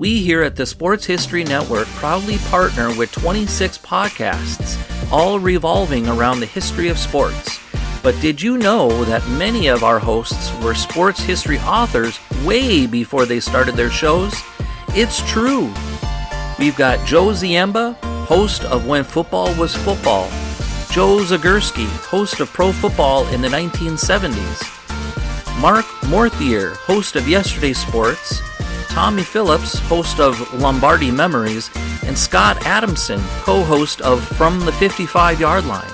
We here at the Sports History Network proudly partner with 26 podcasts, all revolving around the history of sports. But did you know that many of our hosts were sports history authors way before they started their shows? It's true. We've got Joe Ziemba, host of When Football Was Football, Joe Zagurski, host of Pro Football in the 1970s, Mark Morthier, host of Yesterday's Sports, Tommy Phillips, host of Lombardi Memories, and Scott Adamson, co-host of From the 55-Yard Line.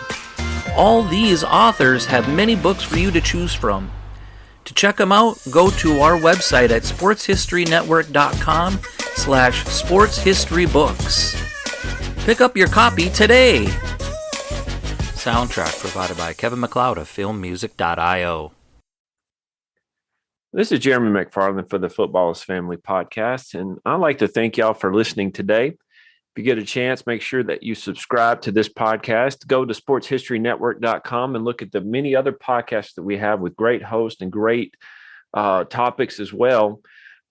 All these authors have many books for you to choose from. To check them out, go to our website at sportshistorynetwork.com/sportshistorybooks. Pick up your copy today. Soundtrack provided by Kevin MacLeod of filmmusic.io. This is Jeremy McFarland for the Footballers Family Podcast, and I'd like to thank y'all for listening today. If you get a chance, make sure that you subscribe to this podcast. Go to sportshistorynetwork.com and look at the many other podcasts that we have with great hosts and great topics as well.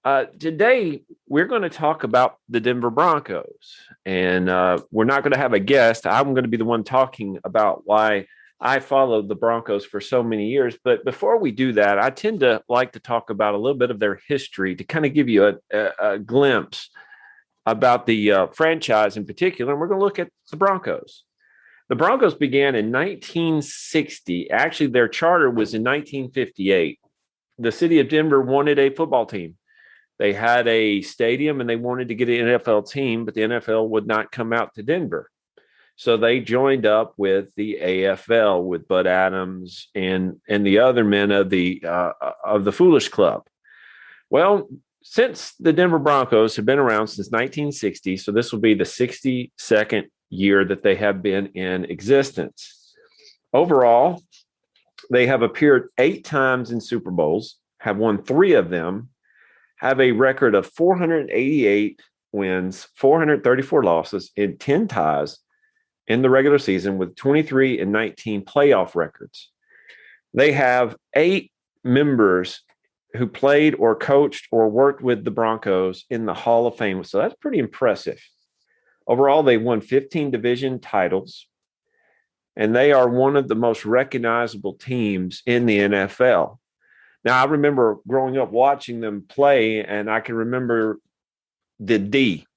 Today, we're going to talk about the Denver Broncos, and we're not going to have a guest. I'm going to be the one talking about why I followed the Broncos for so many years. But before we do that, I tend to like to talk about a little bit of their history to kind of give you a glimpse about the franchise in particular. And we're going to look at the Broncos. The Broncos began in 1960. Actually, their charter was in 1958. The city of Denver wanted a football team. They had a stadium and they wanted to get an NFL team, but the NFL would not come out to Denver. So they joined up with the AFL, with Bud Adams and the other men of the Foolish Club. Well, since the Denver Broncos have been around since 1960, so this will be the 62nd year that they have been in existence. Overall, they have appeared 8 times in Super Bowls, have won 3 of them, have a record of 488 wins, 434 losses, and 10 ties in the regular season, with 23 and 19 playoff records. They have 8 members who played or coached or worked with the Broncos in the Hall of Fame. So that's pretty impressive. Overall, they won 15 division titles, and they are one of the most recognizable teams in the NFL. Now, I remember growing up watching them play, and I can remember the D.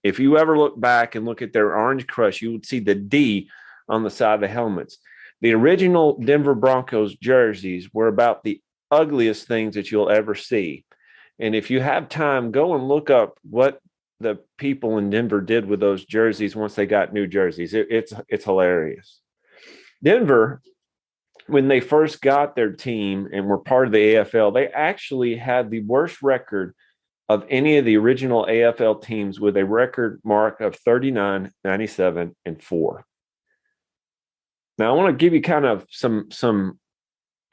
If you ever look back and look at their Orange Crush, you would see the D on the side of the helmets. The original Denver Broncos jerseys were about the ugliest things that you'll ever see. And if you have time, go and look up what the people in Denver did with those jerseys once they got new jerseys. It's hilarious. Denver, when they first got their team and were part of the AFL, they actually had the worst record of any of the original AFL teams, with a record mark of 39, 97, and 4. Now, I want to give you kind of some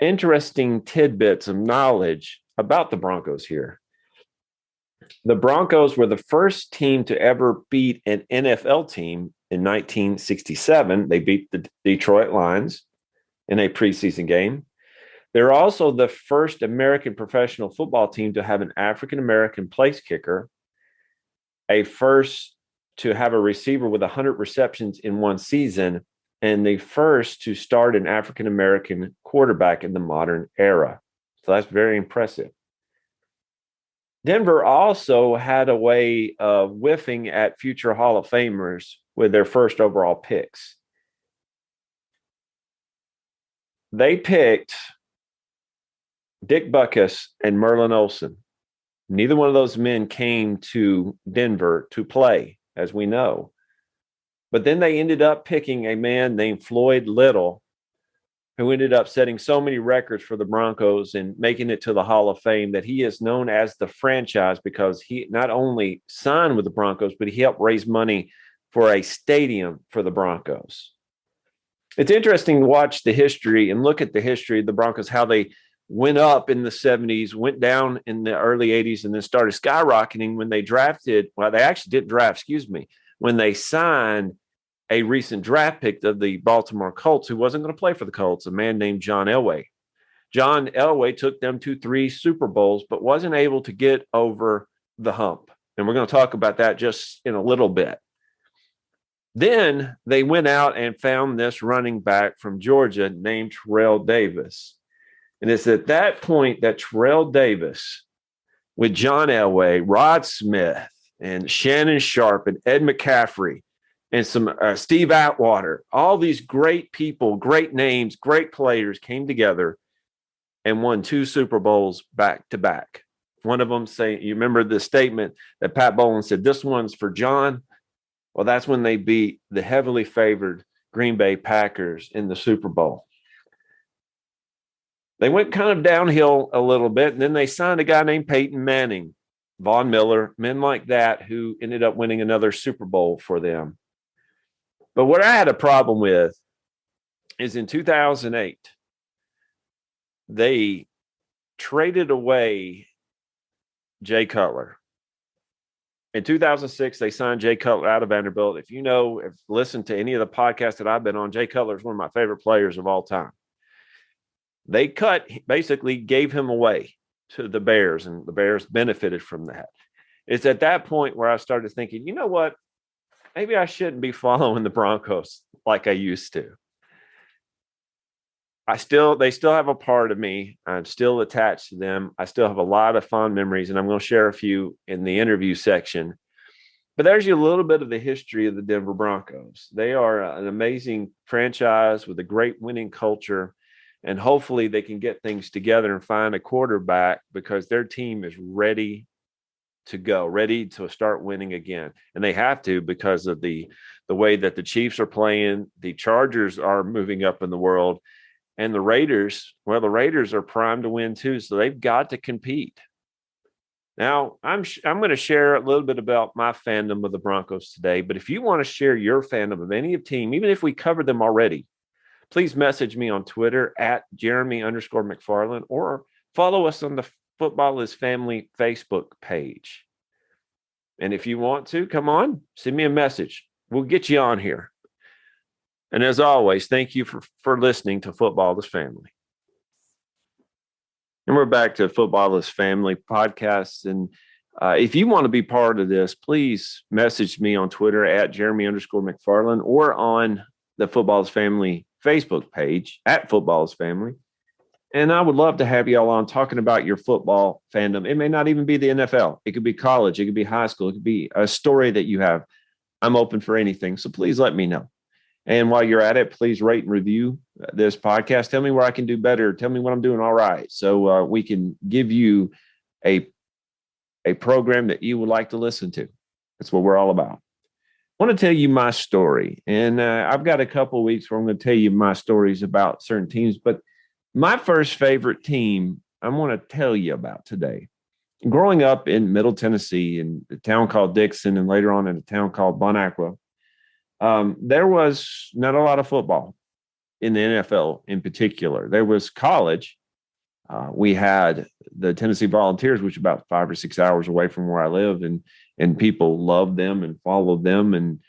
interesting tidbits of knowledge about the Broncos here. The Broncos were the first team to ever beat an NFL team in 1967. They beat the Detroit Lions in a preseason game. They're also the first American professional football team to have an African-American place kicker, a first to have a receiver with 100 receptions in one season, and the first to start an African-American quarterback in the modern era. So that's very impressive. Denver also had a way of whiffing at future Hall of Famers with their first overall picks. They picked Dick Butkus and Merlin Olsen. Neither one of those men came to Denver to play, as we know. But then they ended up picking a man named Floyd Little, who ended up setting so many records for the Broncos and making it to the Hall of Fame that he is known as the franchise, because he not only signed with the Broncos, but he helped raise money for a stadium for the Broncos. It's interesting to watch the history and look at the history of the Broncos, how they went up in the 70s, went down in the early 80s, and then started skyrocketing when they drafted. Well, they actually didn't draft, when they signed a recent draft pick of the Baltimore Colts, who wasn't going to play for the Colts, a man named John Elway. John Elway took them to 3 Super Bowls, but wasn't able to get over the hump. And we're going to talk about that just in a little bit. Then they went out and found this running back from Georgia named Terrell Davis. And it's at that point that Terrell Davis, with John Elway, Rod Smith, and Shannon Sharp, and Ed McCaffrey, and some Steve Atwater, all these great people, great names, great players came together and won 2 Super Bowls back to back. One of them saying, you remember the statement that Pat Bowlen said, this one's for John? Well, that's when they beat the heavily favored Green Bay Packers in the Super Bowl. They went kind of downhill a little bit, and then they signed a guy named Peyton Manning, Von Miller, men like that, who ended up winning another Super Bowl for them. But what I had a problem with is in 2008, they traded away Jay Cutler. In 2006, they signed Jay Cutler out of Vanderbilt. If listened to any of the podcasts that I've been on, Jay Cutler is one of my favorite players of all time. They basically gave him away to the Bears, and the Bears benefited from that. It's at that point where I started thinking, you know what? Maybe I shouldn't be following the Broncos like I used to. They still have a part of me. I'm still attached to them. I still have a lot of fond memories, and I'm going to share a few in the interview section. But there's a little bit of the history of the Denver Broncos. They are an amazing franchise with a great winning culture, and hopefully they can get things together and find a quarterback because their team is ready to go, ready to start winning again. And they have to because of the way that the Chiefs are playing. The Chargers are moving up in the world. And the Raiders are primed to win too, so they've got to compete. Now, I'm going to share a little bit about my fandom of the Broncos today, but if you want to share your fandom of any team, even if we covered them already, please message me on Twitter at Jeremy_McFarland or follow us on the Football is Family Facebook page. And if you want to, come on, send me a message. We'll get you on here. And as always, thank you for listening to Football is Family. And we're back to Football is Family podcasts. And if you want to be part of this, please message me on Twitter at Jeremy_McFarland or on the Football is Family Facebook page at Football is Family. And I would love to have you all on talking about your football fandom. It may not even be the NFL. It could be college. It could be high school. It could be a story that you have. I'm open for anything. So please let me know. And while you're at it, please rate and review this podcast. Tell me where I can do better. Tell me what I'm doing all right. So we can give you a program that you would like to listen to. That's what we're all about. I want to tell you my story. And I've got a couple of weeks where I'm going to tell you my stories about certain teams. But my first favorite team I want to tell you about today. Growing up in Middle Tennessee in a town called Dixon and later on in a town called Bon Aqua, there was not a lot of football in the NFL in particular. There was college. We had the Tennessee Volunteers, which is about 5 or 6 hours away from where I lived, and people loved them and followed them. And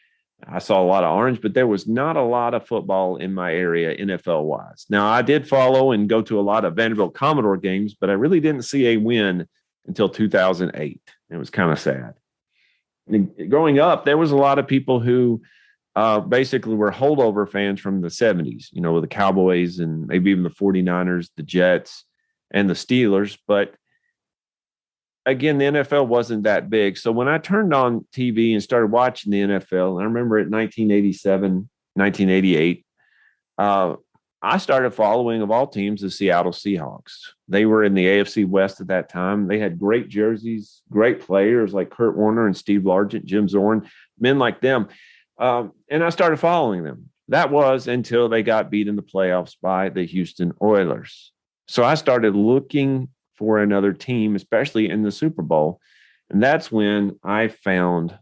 I saw a lot of orange, but there was not a lot of football in my area NFL wise. Now I did follow and go to a lot of Vanderbilt Commodore games, but I really didn't see a win until 2008. It was kind of sad. And growing up, there was a lot of people who basically were holdover fans from the 70s, with the Cowboys and maybe even the 49ers, the Jets, and the Steelers. But again, the NFL wasn't that big. So when I turned on TV and started watching the NFL, and I remember in 1987, 1988, I started following, of all teams, the Seattle Seahawks. They were in the AFC West at that time. They had great jerseys, great players like Kurt Warner and Steve Largent, Jim Zorn, men like them. And I started following them. That was until they got beat in the playoffs by the Houston Oilers. So I started looking for another team, especially in the Super Bowl. And that's when I found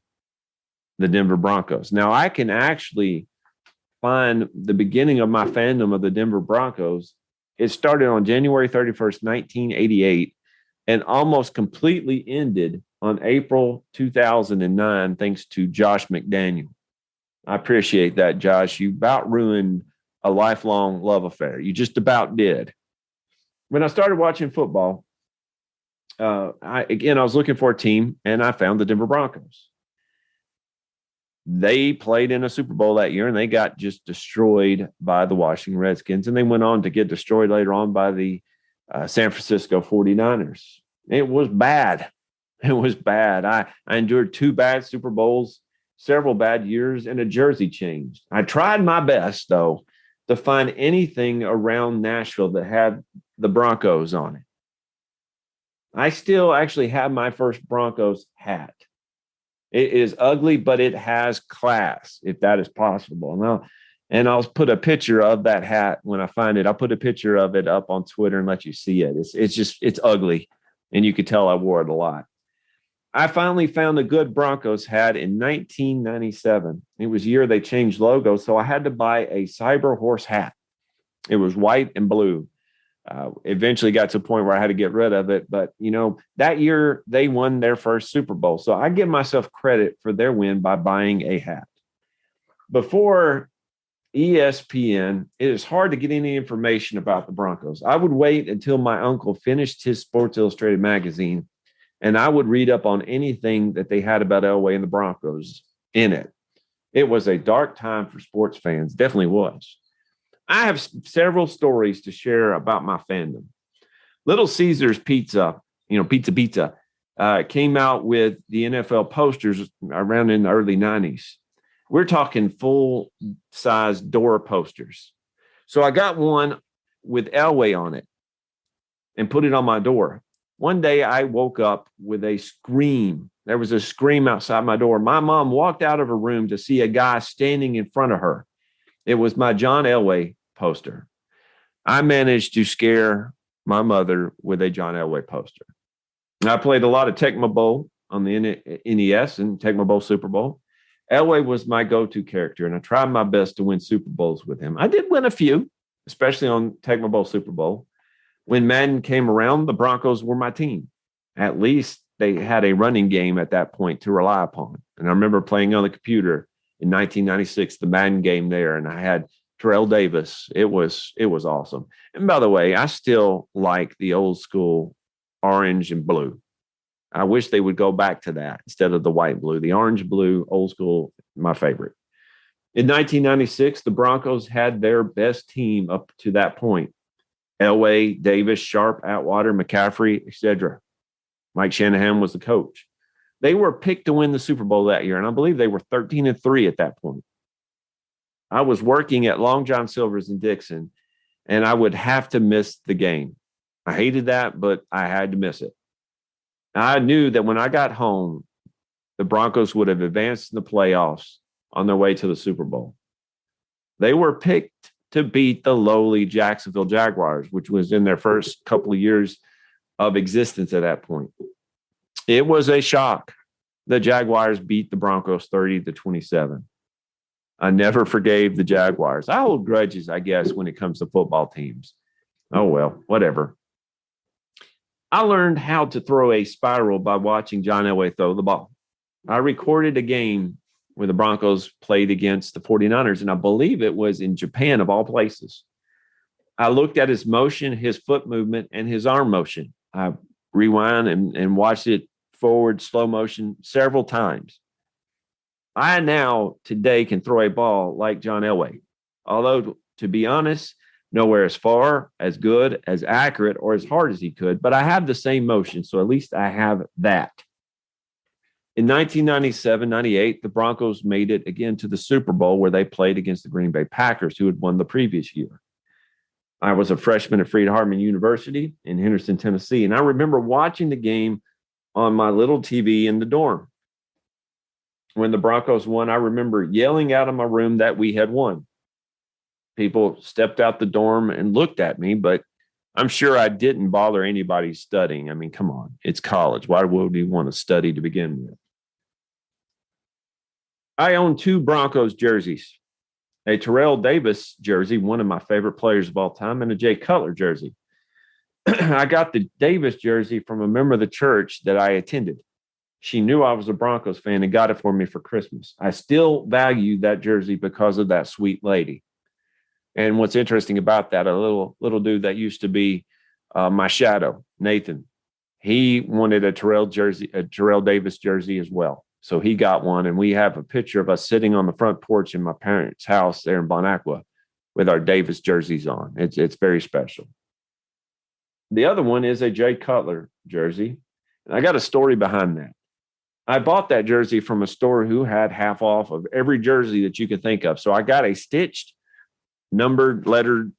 the Denver Broncos. Now, I can actually find the beginning of my fandom of the Denver Broncos. It started on January 31st, 1988, and almost completely ended on April 2009, thanks to Josh McDaniel. I appreciate that, Josh. You about ruined a lifelong love affair. You just about did. When I started watching football, I was looking for a team, and I found the Denver Broncos. They played in a Super Bowl that year, and they got just destroyed by the Washington Redskins, and they went on to get destroyed later on by the San Francisco 49ers. It was bad. It was bad. I endured 2 bad Super Bowls, several bad years, and a jersey change. I tried my best, though, to find anything around Nashville that had the Broncos on it. I still actually have my first Broncos hat. It is ugly, but it has class, if that is possible. And I'll put a picture of that hat when I find it. I'll put a picture of it up on Twitter and let you see it. It's ugly, and you could tell I wore it a lot. I finally found a good Broncos hat in 1997. It was the year they changed logo, so I had to buy a Cyber Horse hat. It was white and blue. Eventually got to a point where I had to get rid of it. But, that year they won their first Super Bowl. So I give myself credit for their win by buying a hat. Before ESPN, it is hard to get any information about the Broncos. I would wait until my uncle finished his Sports Illustrated magazine, and I would read up on anything that they had about Elway and the Broncos in it. It was a dark time for sports fans. Definitely was. I have several stories to share about my fandom. Little Caesars Pizza, Pizza, came out with the NFL posters around in the early 90s. We're talking full-size door posters. So I got one with Elway on it and put it on my door. One day I woke up with a scream. There was a scream outside my door. My mom walked out of her room to see a guy standing in front of her. It was my John Elway poster. I managed to scare my mother with a John Elway poster. I played a lot of Tecmo Bowl on the NES and Tecmo Bowl Super Bowl. Elway was my go-to character, and I tried my best to win Super Bowls with him. I did win a few, especially on Tecmo Bowl Super Bowl. When Madden came around, the Broncos were my team. At least they had a running game at that point to rely upon. And I remember playing on the computer in 1996, the Madden game there, and I had Terrell Davis. It was awesome. And by the way, I still like the old school orange and blue. I wish they would go back to that instead of the white and blue. The orange, blue, old school, my favorite. In 1996, the Broncos had their best team up to that point. Elway, Davis, Sharp, Atwater, McCaffrey, etc. Mike Shanahan was the coach. They were picked to win the Super Bowl that year, and I believe they were 13-3 at that point. I was working at Long John Silver's in Dixon, and I would have to miss the game. I hated that, but I had to miss it. I knew that when I got home, the Broncos would have advanced in the playoffs on their way to the Super Bowl. They were picked to beat the lowly Jacksonville Jaguars, which was in their first couple of years of existence at that point. It was a shock. The Jaguars beat the Broncos 30-27. I never forgave the Jaguars. I hold grudges, I guess, when it comes to football teams. Oh, well, whatever. I learned how to throw a spiral by watching John Elway throw the ball. I recorded a game where the Broncos played against the 49ers, and I believe it was in Japan, of all places. I looked at his motion, his foot movement, and his arm motion. I rewound and watched it forward, slow motion, several times. I now, today, can throw a ball like John Elway. Although, to be honest, nowhere as far, as good, as accurate, or as hard as he could, but I have the same motion, so at least I have that. In 1997-98, the Broncos made it again to the Super Bowl, where they played against the Green Bay Packers, who had won the previous year. I was a freshman at Freed-Hardeman University in Henderson, Tennessee, and I remember watching the game on my little TV in the dorm. When the Broncos won, I remember yelling out of my room that we had won. People stepped out the dorm and looked at me, but I'm sure I didn't bother anybody studying. I mean, come on, it's college. Why would we want to study to begin with? I own 2 Broncos jerseys, a Terrell Davis jersey, one of my favorite players of all time, and a Jay Cutler jersey. I got the Davis jersey from a member of the church that I attended. She knew I was a Broncos fan and got it for me for Christmas. I still value that jersey because of that sweet lady. And what's interesting about that, a little dude that used to be my shadow, Nathan. he wanted a Terrell Davis jersey as well. So he got one, and we have a picture of us sitting on the front porch in my parents' house there in Bon Aqua with our Davis jerseys on. It's very special. The other one is a Jay Cutler jersey. And I got a story behind that. I bought that jersey from a store who had half off of every jersey that you could think of. So I got a stitched, numbered, lettered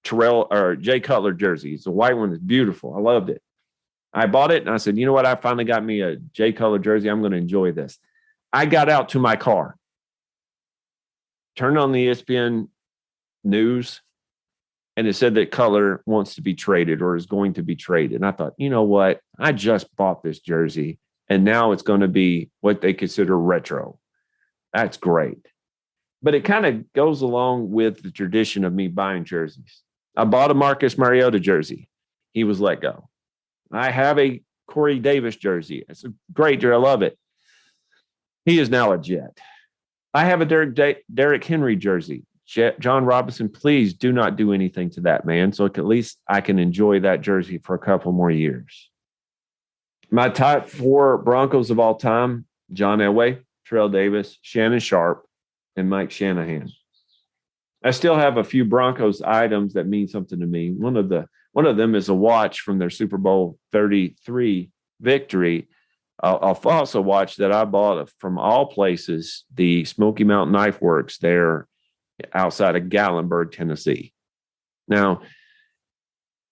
Terrell or Jay Cutler jersey. It's a white one. It's beautiful. I loved it. I bought it and I said, you know what? I finally got me a Jay Cutler jersey. I'm going to enjoy this. I got out to my car, turned on the ESPN news, and it said that Cutler wants to be traded or is going to be traded. And I thought, you know what? I just bought this jersey, and now it's going to be what they consider retro. That's great. But it kind of goes along with the tradition of me buying jerseys. I bought a Marcus Mariota jersey. He was let go. I have a Corey Davis jersey. It's a great jersey. I love it. He is now a Jet. I have a Derrick Henry jersey. John Robinson, please do not do anything to that man. So at least I can enjoy that jersey for a couple more years. My top 4 Broncos of all time: John Elway, Terrell Davis, Shannon Sharpe, and Mike Shanahan. I still have a few Broncos items that mean something to me. One of them is a watch from their Super Bowl 33 victory. I'll also watch that I bought from all places, the Smoky Mountain Knife Works there outside of Gatlinburg, Tennessee. Now,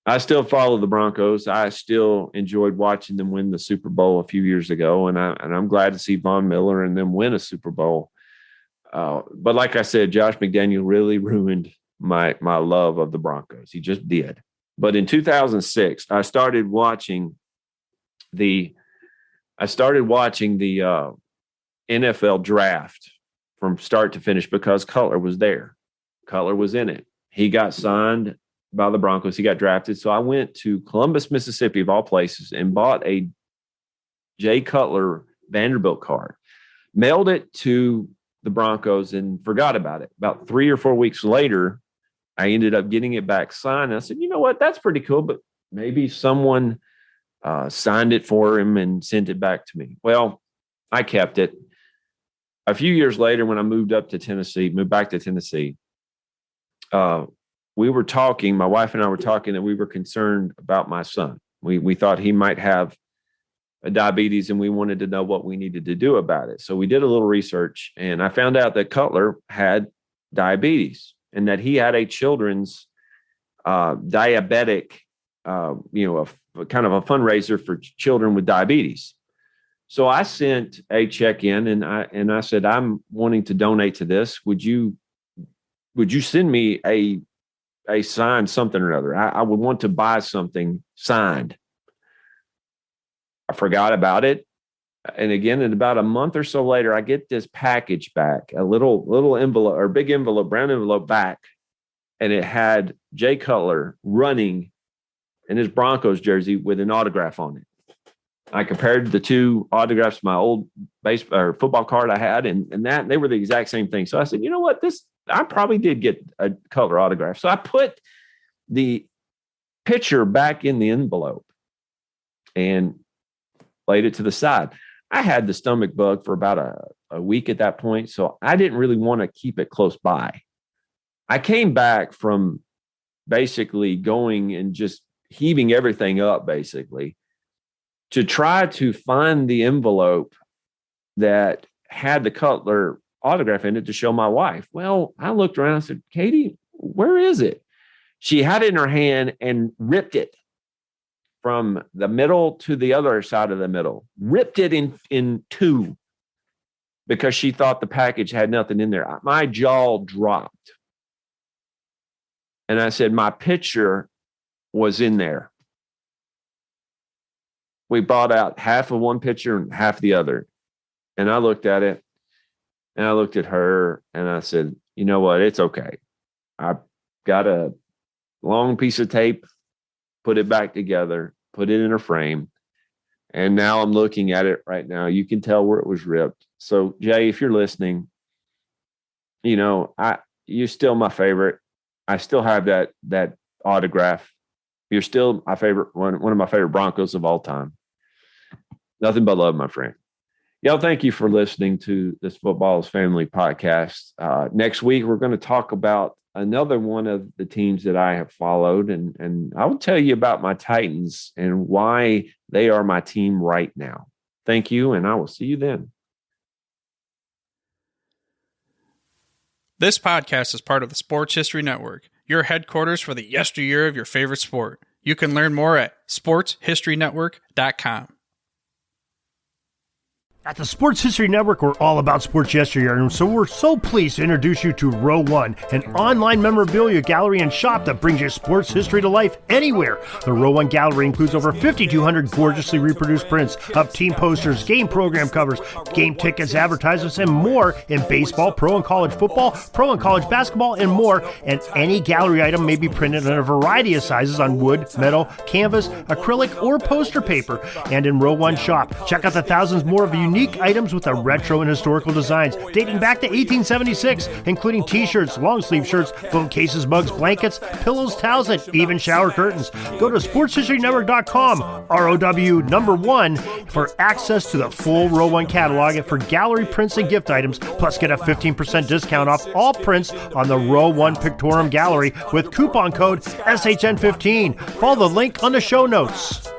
I still follow the Broncos. I still enjoyed watching them win the Super Bowl a few years ago, and I'm glad to see Von Miller and them win a Super Bowl. But like I said, Josh McDaniel really ruined my love of the Broncos. He just did. But in 2006, I started watching the NFL draft from start to finish because Cutler was there. Cutler was in it. He got signed by the Broncos. He got drafted. So I went to Columbus, Mississippi, of all places, and bought a Jay Cutler Vanderbilt card, mailed it to the Broncos, and forgot about it. About 3 or 4 weeks later, I ended up getting it back signed. I said, you know what? That's pretty cool, but maybe someone signed it for him and sent it back to me. Well, I kept it. A few years later, when I moved back to Tennessee, we were talking, my wife and I were talking, that we were concerned about my son. We thought he might have diabetes, and we wanted to know what we needed to do about it. So we did a little research, and I found out that Cutler had diabetes and that he had a children's diabetic, a kind of a fundraiser for children with diabetes. So I sent a check in, and I said, I'm wanting to donate to this. Would you send me a signed something or other? I would want to buy something signed. I forgot about it. And again, in about a month or so later, I get this package back, a little envelope or big envelope, brown envelope back. And it had Jay Cutler running in his Broncos jersey with an autograph on it. I compared the two autographs to my old football card I had, and that they were the exact same thing. So I said, you know what, I probably did get a Cutler autograph. So I put the picture back in the envelope and laid it to the side. I had the stomach bug for about a week at that point, so I didn't really want to keep it close by. I came back from basically going and just heaving everything up, basically, to try to find the envelope that had the Cutler autograph in it to show my wife. Well, I looked around and said, Katie, where is it? She had it in her hand and ripped it from the middle to the other side of the middle, ripped it in two because she thought the package had nothing in there. My jaw dropped. And I said, my picture was in there. We bought out half of one picture and half the other. And I looked at it and I looked at her and I said, you know what? It's okay. I got a long piece of tape, put it back together, put it in a frame. And now I'm looking at it right now. You can tell where it was ripped. So Jay, if you're listening, you're still my favorite. I still have that autograph You're still my favorite one of my favorite Broncos of all time. Nothing but love, my friend. Y'all, thank you for listening to this Football's Family podcast. Next week, we're going to talk about another one of the teams that I have followed, and I will tell you about my Titans and why they are my team right now. Thank you, and I will see you then. This podcast is part of the Sports History Network, your headquarters for the yesteryear of your favorite sport. You can learn more at sportshistorynetwork.com. At the Sports History Network, we're all about sports yesteryear, and so we're so pleased to introduce you to Row One, an online memorabilia gallery and shop that brings your sports history to life anywhere. The Row One gallery includes over 5,200 gorgeously reproduced prints of team posters, game program covers, game tickets, advertisements, and more in baseball, pro and college football, pro and college basketball, and more. And any gallery item may be printed in a variety of sizes on wood, metal, canvas, acrylic, or poster paper. And in Row One shop, check out the thousands more of unique items with the retro and historical designs dating back to 1876, including t-shirts, long sleeve shirts, phone cases, mugs, blankets, pillows, towels, and even shower curtains. Go to sportshistorynetwork.com, ROW1, for access to the full Row One catalog and for gallery prints and gift items, plus get a 15% discount off all prints on the Row One Pictorium Gallery with coupon code SHN15. Follow the link on the show notes.